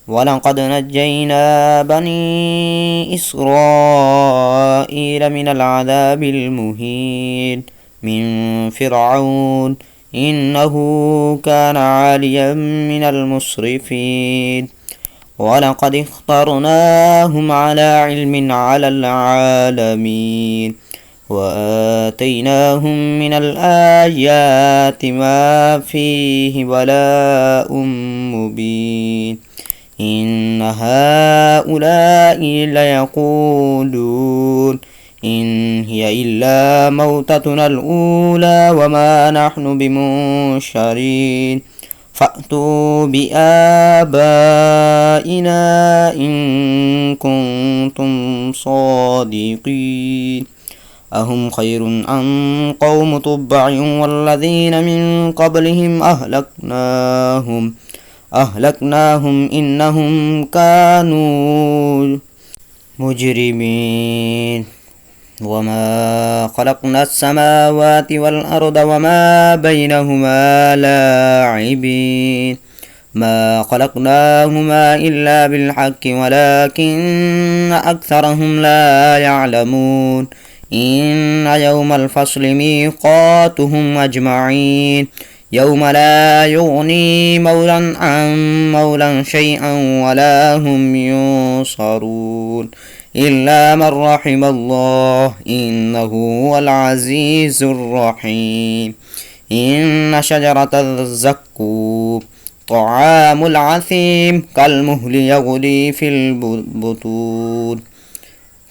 ولقد نجينا بني إسرائيل من العذاب المهين من فرعون إنه كان عاليا من المسرفين. ولقد اخترناهم على علم على العالمين وآتيناهم من الآيات ما فيه بلاء مبين. إن هؤلاء ليقولون إن هي إلا موتتنا الأولى وما نحن بمنشرين فأتوا بآبائنا إن كنتم صادقين. أهم خير أم قوم تبع والذين من قبلهم أهلكناهم إنهم كانوا مجرمين. وما خلقنا السماوات والأرض وما بينهما لاعبين ما خلقناهما إلا بالحق ولكن أكثرهم لا يعلمون. إن يوم الفصل ميقاتهم أجمعين يوم لا يغني مولى عن مولى شيئا ولا هم ينصرون إلا من رحم الله إنه هو العزيز الرحيم. إن شجرة الزقوم طعام العثيم كالمهل يغلي في البطون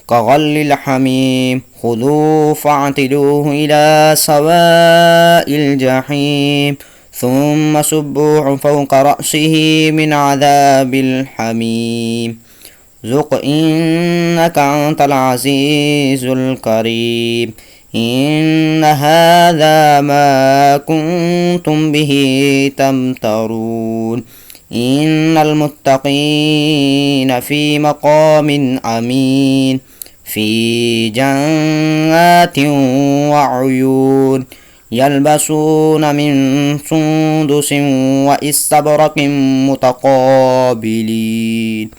كغل الحميم خذوه فاعتلوه إلى سواء الجحيم ثم صبوه فوق رأسه من عذاب الحميم ذق إنك أنت العزيز الكريم. إن هذا ما كنتم به تمترون. إن المتقين في مقام أمين في جنات وعيون يلبسون من سندس واستبرق متقابلين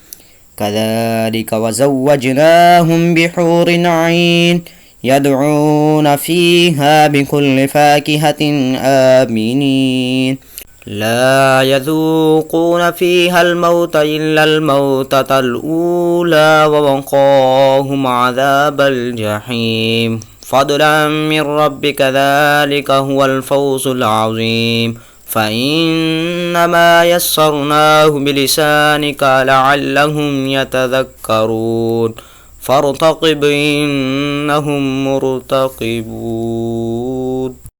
كذلك وزوجناهم بحور عين يدعون فيها بكل فاكهة آمنين لا يذوقون فيها الموت إلا الموتة الأولى ووقاهم عذاب الجحيم فضلا من ربك ذلك هو الفوز العظيم. فإنما يسرناه بلسانك لعلهم يتذكرون فارتقب إنهم مرتقبون.